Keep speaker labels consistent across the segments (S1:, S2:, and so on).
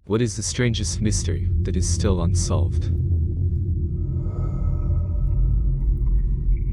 S1: What is the strangest mystery that is still unsolved?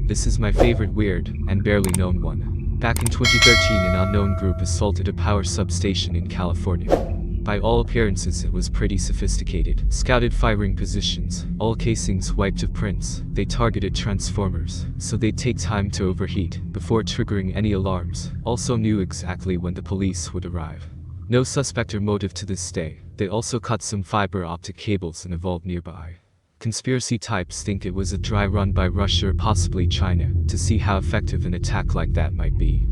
S1: This is my favorite weird and barely known one. Back in 2013, an unknown group assaulted a power substation in California. By all appearances, it was pretty sophisticated. Scouted firing positions, all casings wiped of prints. They targeted transformers, so they'd take time to overheat before triggering any alarms. Also knew exactly when the police would arrive. No suspect or motive to this day. They also cut some fiber optic cables in a vault nearby. Conspiracy types think it was a dry run by Russia or possibly China to see how effective an attack like that might be.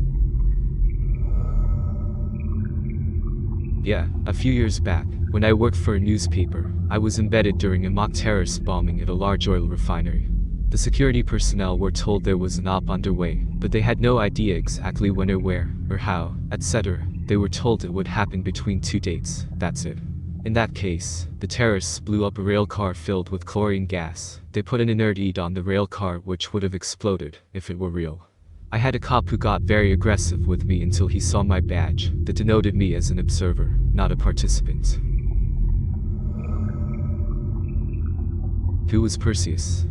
S1: Yeah, a few years back, when I worked for a newspaper, I was embedded during a mock terrorist bombing at a large oil refinery. The security personnel were told there was an op underway, but they had no idea exactly when or where, or how, etc. They were told it would happen between two dates, that's it. In that case, the terrorists blew up a rail car filled with chlorine gas. They put an inert heat on the rail car which would have exploded, if it were real. I had a cop who got very aggressive with me until he saw my badge that denoted me as an observer, not a participant. Who was Perseus?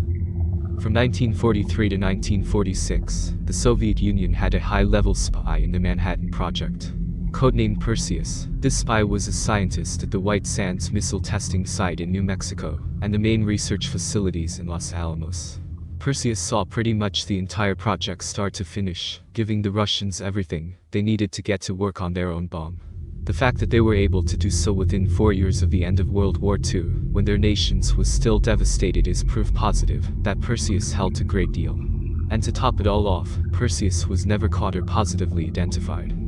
S1: From 1943 to 1946, the Soviet Union had a high-level spy in the Manhattan Project. Codenamed Perseus, this spy was a scientist at the White Sands missile testing site in New Mexico, and the main research facilities in Los Alamos. Perseus saw pretty much the entire project start to finish, giving the Russians everything they needed to get to work on their own bomb. The fact that they were able to do so within 4 years of the end of World War II, when their nations was still devastated, is proof positive that Perseus helped a great deal. And to top it all off, Perseus was never caught or positively identified.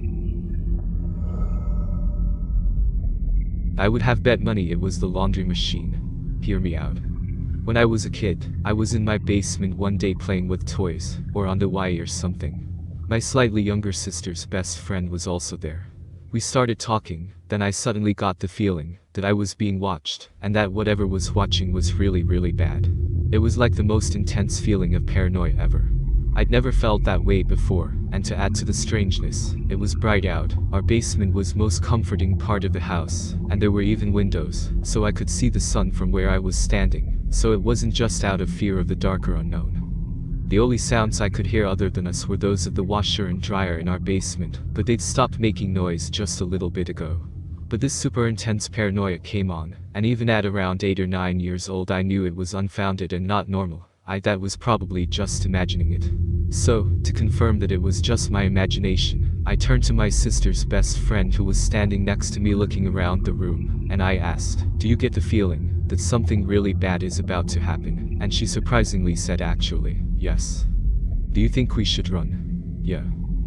S1: I would have bet money it was the laundry machine. Hear me out. When I was a kid, I was in my basement one day playing with toys, or on the Wii or something. My slightly younger sister's best friend was also there. We started talking, then I suddenly got the feeling that I was being watched, and that whatever was watching was really bad. It was like the most intense feeling of paranoia ever. I'd never felt that way before, and to add to the strangeness, it was bright out. Our basement was most comforting part of the house, and there were even windows, so I could see the sun from where I was standing, so it wasn't just out of fear of the dark or unknown. The only sounds I could hear other than us were those of the washer and dryer in our basement, but they'd stopped making noise just a little bit ago. But this super intense paranoia came on, and even at around 8 or 9 years old I knew it was unfounded and not normal. That was probably just imagining it. So, to confirm that it was just my imagination, I turned to my sister's best friend who was standing next to me looking around the room, and I asked, "Do you get the feeling that something really bad is about to happen?" And she surprisingly said, "Actually, yes." "Do you think we should run?" "Yeah."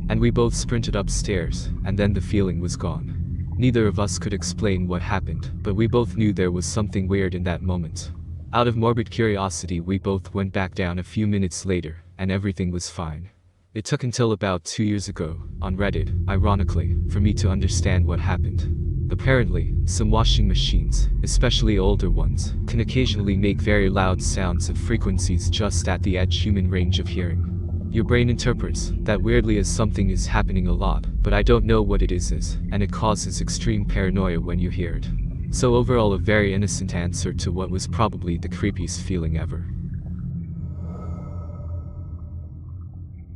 S1: And we both sprinted upstairs, and then the feeling was gone. Neither of us could explain what happened, but we both knew there was something weird in that moment. Out of morbid curiosity, we both went back down a few minutes later, and everything was fine. It took until about 2 years ago, on Reddit, ironically, for me to understand what happened. Apparently, some washing machines, especially older ones, can occasionally make very loud sounds at frequencies just at the edge human range of hearing. Your brain interprets that weirdly as something is happening a lot, but I don't know what it is, and it causes extreme paranoia when you hear it. So overall, a very innocent answer to what was probably the creepiest feeling ever.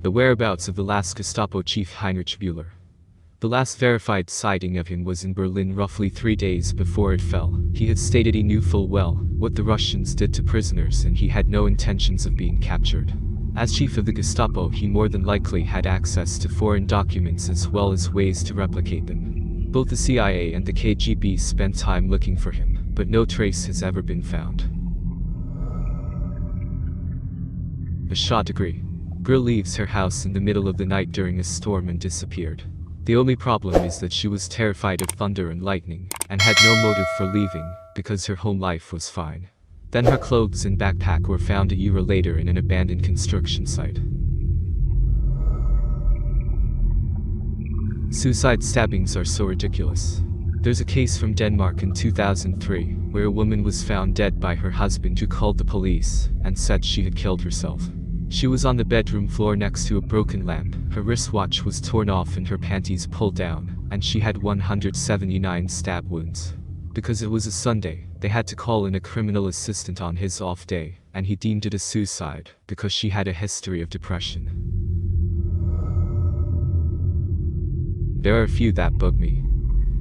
S1: The whereabouts of the last Gestapo chief Heinrich Buehler. The last verified sighting of him was in Berlin roughly 3 days before it fell. He had stated he knew full well what the Russians did to prisoners and he had no intentions of being captured. As chief of the Gestapo, he more than likely had access to foreign documents as well as ways to replicate them. Both the CIA and the KGB spent time looking for him, but no trace has ever been found. A shot degree. Girl leaves her house in the middle of the night during a storm and disappeared. The only problem is that she was terrified of thunder and lightning, and had no motive for leaving, because her home life was fine. Then her clothes and backpack were found a year later in an abandoned construction site. Suicide stabbings are so ridiculous. There's a case from Denmark in 2003, where a woman was found dead by her husband who called the police, and said she had killed herself. She was on the bedroom floor next to a broken lamp, her wristwatch was torn off and her panties pulled down, and she had 179 stab wounds. Because it was a Sunday, they had to call in a criminal assistant on his off day, and he deemed it a suicide because she had a history of depression. There are a few that bug me.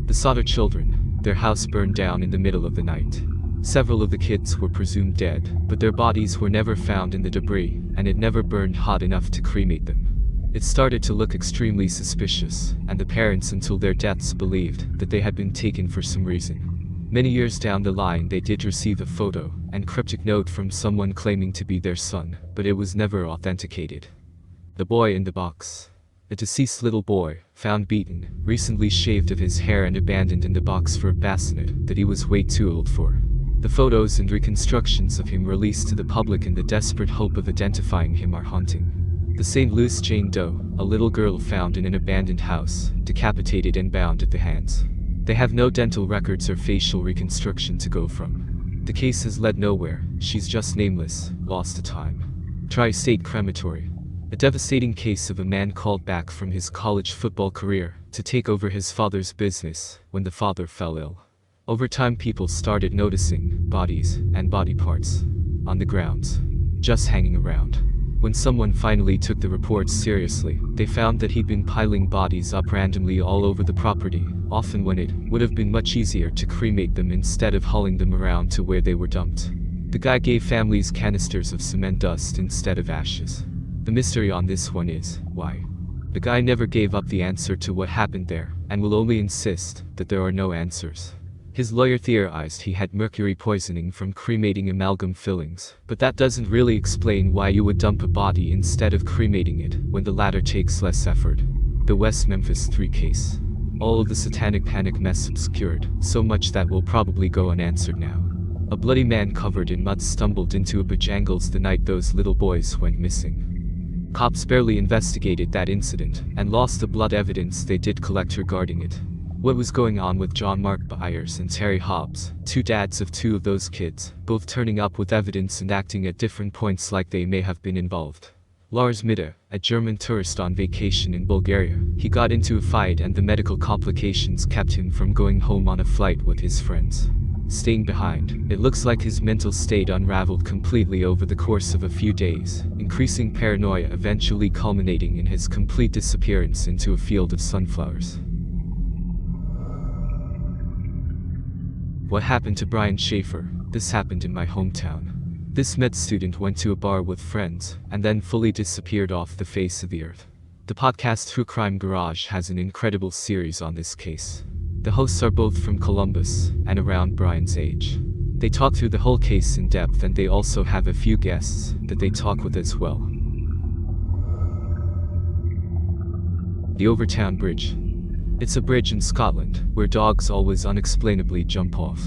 S1: The Soder children, their house burned down in the middle of the night. Several of the kids were presumed dead, but their bodies were never found in the debris, and it never burned hot enough to cremate them. It started to look extremely suspicious, and the parents until their deaths believed that they had been taken for some reason. Many years down the line they did receive a photo and cryptic note from someone claiming to be their son, but it was never authenticated. The boy in the box. A deceased little boy, found beaten, recently shaved of his hair and abandoned in the box for a bassinet that he was way too old for. The photos and reconstructions of him released to the public in the desperate hope of identifying him are haunting. The St. Louis Jane Doe, a little girl found in an abandoned house, decapitated and bound at the hands. They have no dental records or facial reconstruction to go from. The case has led nowhere, she's just nameless, lost to time. Tri-State Crematory. A devastating case of a man called back from his college football career to take over his father's business when the father fell ill. Over time people started noticing bodies and body parts on the grounds, just hanging around. When someone finally took the reports seriously, they found that he'd been piling bodies up randomly all over the property, often when it would have been much easier to cremate them instead of hauling them around to where they were dumped. The guy gave families canisters of cement dust instead of ashes. The mystery on this one is, why? The guy never gave up the answer to what happened there, and will only insist that there are no answers. His lawyer theorized he had mercury poisoning from cremating amalgam fillings, but that doesn't really explain why you would dump a body instead of cremating it, when the latter takes less effort. The West Memphis 3 case. All of the satanic panic mess obscured, so much that will probably go unanswered now. A bloody man covered in mud stumbled into a Bojangles the night those little boys went missing. Cops barely investigated that incident, and lost the blood evidence they did collect regarding it. What was going on with John Mark Byers and Terry Hobbs, 2 dads of 2 of those kids, both turning up with evidence and acting at different points like they may have been involved? Lars Mitter, a German tourist on vacation in Bulgaria, he got into a fight and the medical complications kept him from going home on a flight with his friends. Staying behind, it looks like his mental state unraveled completely over the course of a few days, increasing paranoia eventually culminating in his complete disappearance into a field of sunflowers. What happened to Brian Schaefer? This happened in my hometown. This med student went to a bar with friends, and then fully disappeared off the face of the earth. The podcast True Crime Garage has an incredible series on this case. The hosts are both from Columbus, and around Brian's age. They talk through the whole case in depth and they also have a few guests that they talk with as well. The Overtown Bridge. It's a bridge in Scotland, where dogs always unexplainably jump off.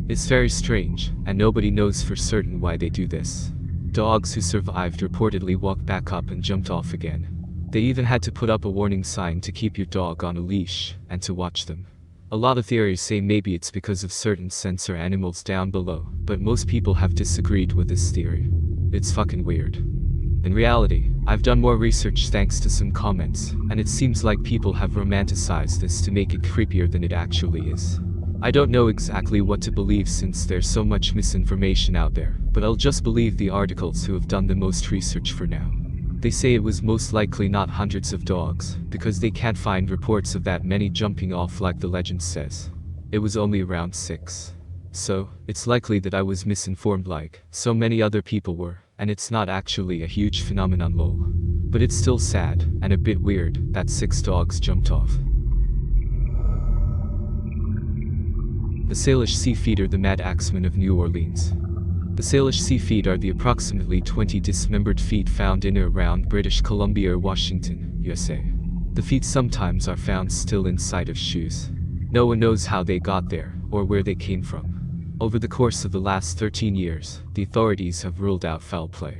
S1: It's very strange, and nobody knows for certain why they do this. Dogs who survived reportedly walked back up and jumped off again. They even had to put up a warning sign to keep your dog on a leash, and to watch them. A lot of theories say maybe it's because of certain sensor animals down below, but most people have disagreed with this theory. It's fucking weird. In reality, I've done more research thanks to some comments, and it seems like people have romanticized this to make it creepier than it actually is. I don't know exactly what to believe since there's so much misinformation out there, but I'll just believe the articles who have done the most research for now. They say it was most likely not hundreds of dogs, because they can't find reports of that many jumping off like the legend says. It was only around 6. So, it's likely that I was misinformed like so many other people were, and it's not actually a huge phenomenon lol. But it's still sad, and a bit weird, that 6 dogs jumped off. The Salish Sea Feet are the Mad Axemen of New Orleans. The Salish Sea Feet are the approximately 20 dismembered feet found in or around British Columbia or Washington, USA. The feet sometimes are found still inside of shoes. No one knows how they got there, or where they came from. Over the course of the last 13 years, the authorities have ruled out foul play.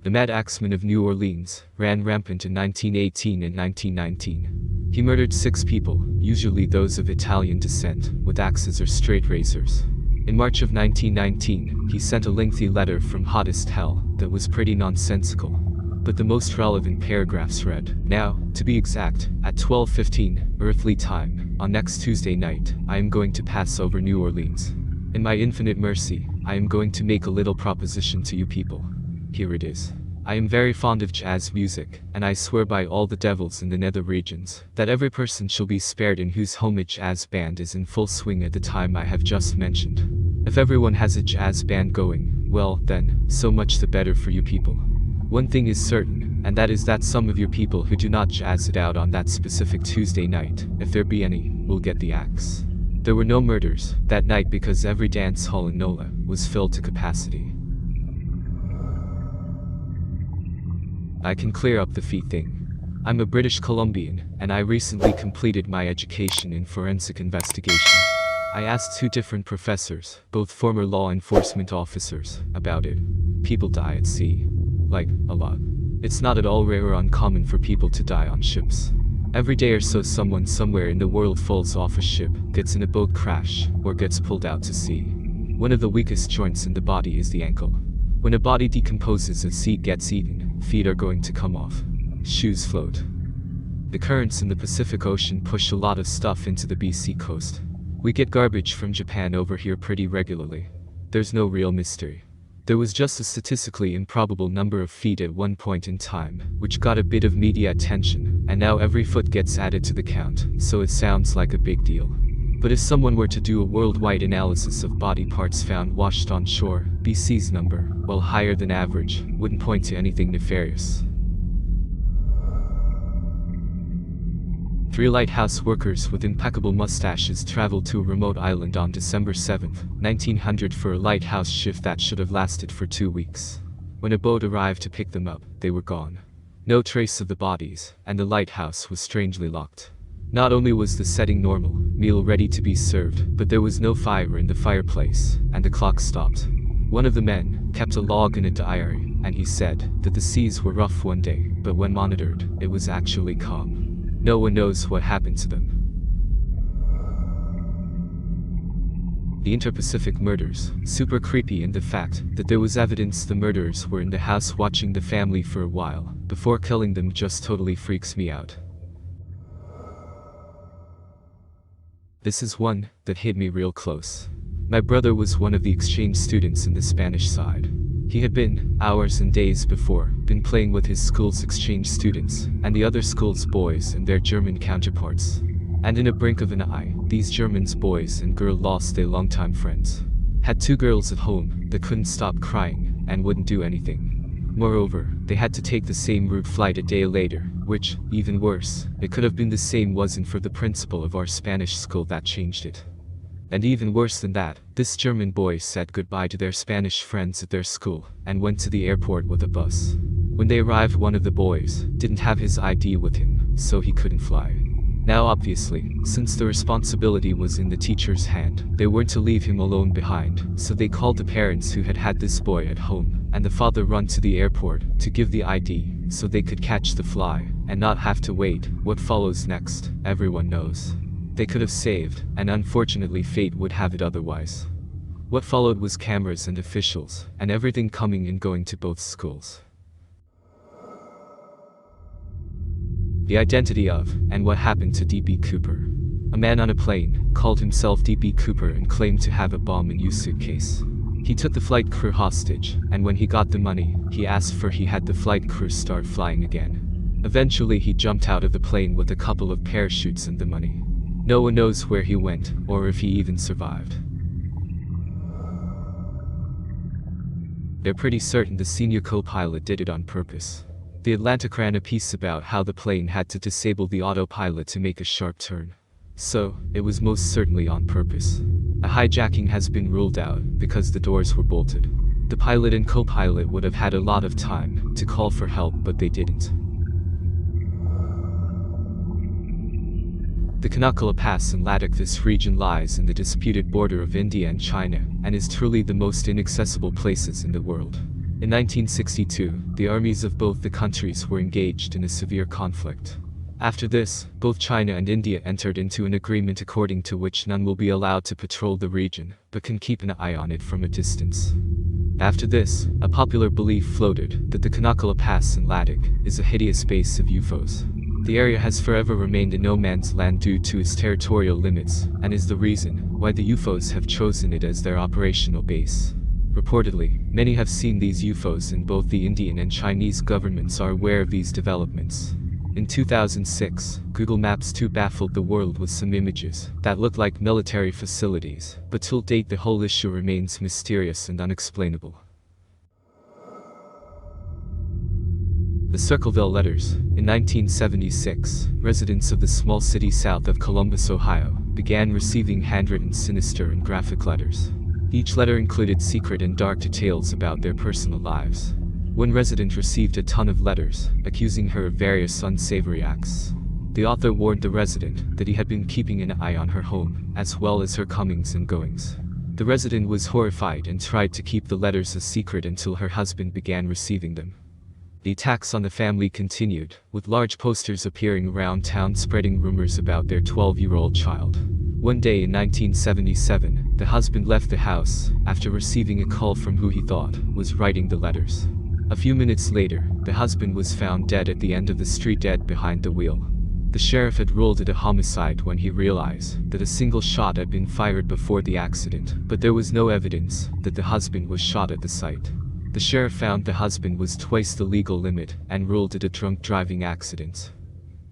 S1: The Mad Axeman of New Orleans ran rampant in 1918 and 1919. He murdered 6 people, usually those of Italian descent, with axes or straight razors. In March of 1919, he sent a lengthy letter from hottest hell that was pretty nonsensical. but the most relevant paragraphs read, "Now, to be exact, at 12:15, earthly time, on next Tuesday night, I am going to pass over New Orleans. In my infinite mercy, I am going to make a little proposition to you people. Here it is. I am very fond of jazz music, and I swear by all the devils in the nether regions, that every person shall be spared in whose home a jazz band is in full swing at the time I have just mentioned. If everyone has a jazz band going, well, then, so much the better for you people. One thing is certain, and that is that some of your people who do not jazz it out on that specific Tuesday night, if there be any, will get the axe." There were no murders that night because every dance hall in NOLA was filled to capacity. I can clear up the feet thing. I'm a British Columbian, and I recently completed my education in forensic investigation. I asked 2 different professors, both former law enforcement officers, about it. People die at sea. Like, a lot. It's not at all rare or uncommon for people to die on ships. Every day or so someone somewhere in the world falls off a ship, gets in a boat crash, or gets pulled out to sea. One of the weakest joints in the body is the ankle. When a body decomposes, a seat gets eaten, feet are going to come off. Shoes float. The currents in the Pacific Ocean push a lot of stuff into the BC coast. We get garbage from Japan over here pretty regularly. There's no real mystery. There was just a statistically improbable number of feet at one point in time, which got a bit of media attention, and now every foot gets added to the count, so it sounds like a big deal. But if someone were to do a worldwide analysis of body parts found washed on shore, BC's number, while higher than average, wouldn't point to anything nefarious. 3 lighthouse workers with impeccable mustaches traveled to a remote island on December 7, 1900 for a lighthouse shift that should have lasted for 2 weeks. When a boat arrived to pick them up, they were gone. No trace of the bodies, and the lighthouse was strangely locked. Not only was the setting normal, meal ready to be served, but there was no fire in the fireplace, and the clock stopped. One of the men kept a log in a diary, and he said that the seas were rough one day, but when monitored, it was actually calm. No one knows what happened to them. The Inter-Pacific murders, super creepy, in the fact that there was evidence the murderers were in the house watching the family for a while, before killing them, just totally freaks me out. This is one that hit me real close. My brother was one of the exchange students in the Spanish side. He had been, hours and days before, been playing with his school's exchange students, and the other school's boys and their German counterparts. And in a blink of an eye, these Germans boys and girl lost their longtime friends. Had 2 girls at home that couldn't stop crying, and wouldn't do anything. Moreover, they had to take the same route flight a day later, which, even worse, it could have been the same wasn't for the principal of our Spanish school that changed it. And even worse than that, this German boy said goodbye to their Spanish friends at their school, and went to the airport with a bus. When they arrived, one of the boys didn't have his ID with him, so he couldn't fly. Now obviously, since the responsibility was in the teacher's hand, they weren't to leave him alone behind, so they called the parents who had this boy at home, and the father run to the airport to give the ID, so they could catch the fly, and not have to wait. What follows next, everyone knows. They could have saved, and unfortunately fate would have it otherwise. What followed was cameras and officials, and everything coming and going to both schools. The identity of, and what happened to D.B. Cooper. A man on a plane, called himself D.B. Cooper and claimed to have a bomb in his suitcase. He took the flight crew hostage, and when he got the money, he asked for he had the flight crew start flying again. Eventually he jumped out of the plane with a couple of parachutes and the money. No one knows where he went, or if he even survived. They're pretty certain the senior co-pilot did it on purpose. The Atlantic ran a piece about how the plane had to disable the autopilot to make a sharp turn. So, it was most certainly on purpose. A hijacking has been ruled out, because the doors were bolted. The pilot and co-pilot would have had a lot of time to call for help, but they didn't. The Kanukala Pass in Latik. This region lies in the disputed border of India and China, and is truly the most inaccessible places in the world. In 1962, the armies of both the countries were engaged in a severe conflict. After this, both China and India entered into an agreement according to which none will be allowed to patrol the region, but can keep an eye on it from a distance. After this, a popular belief floated that the Kanukala Pass in Latik is a hideous base of UFOs. The area has forever remained a no man's land due to its territorial limits, and is the reason why the UFOs have chosen it as their operational base. Reportedly, many have seen these UFOs, and both the Indian and Chinese governments are aware of these developments. In 2006, Google Maps too baffled the world with some images that look like military facilities, but till date the whole issue remains mysterious and unexplainable. The Circleville Letters. In 1976, residents of the small city south of Columbus, Ohio, began receiving handwritten sinister and graphic letters. Each letter included secret and dark details about their personal lives. One resident received a ton of letters, accusing her of various unsavory acts. The author warned the resident that he had been keeping an eye on her home, as well as her comings and goings. The resident was horrified and tried to keep the letters a secret until her husband began receiving them. The attacks on the family continued, with large posters appearing around town spreading rumors about their 12-year-old child. One day in 1977, the husband left the house after receiving a call from who he thought was writing the letters. A few minutes later, the husband was found dead at the end of the street, dead behind the wheel. The sheriff had ruled it a homicide when he realized that a single shot had been fired before the accident, but there was no evidence that the husband was shot at the site. The sheriff found the husband was twice the legal limit and ruled it a drunk driving accident.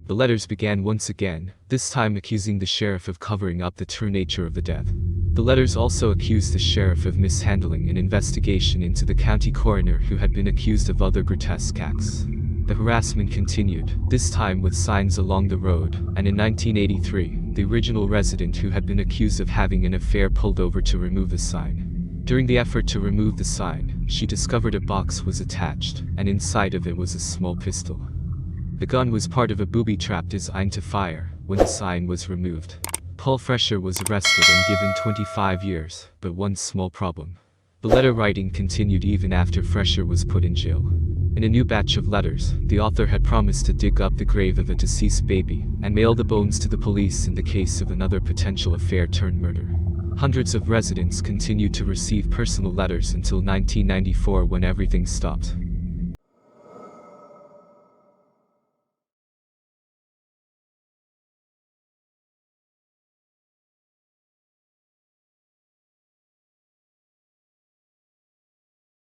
S1: The letters began once again, this time accusing the sheriff of covering up the true nature of the death. The letters also accused the sheriff of mishandling an investigation into the county coroner, who had been accused of other grotesque acts. The harassment continued, this time with signs along the road, and in 1983, the original resident who had been accused of having an affair pulled over to remove the sign. During the effort to remove the sign, she discovered a box was attached, and inside of it was a small pistol. The gun was part of a booby trap designed to fire when the sign was removed. Paul Fresher was arrested and given 25 years, but one small problem. The letter writing continued even after Fresher was put in jail. In a new batch of letters, the author had promised to dig up the grave of a deceased baby and mail the bones to the police in the case of another potential affair-turned-murder. Hundreds of residents continued to receive personal letters until 1994, when everything stopped.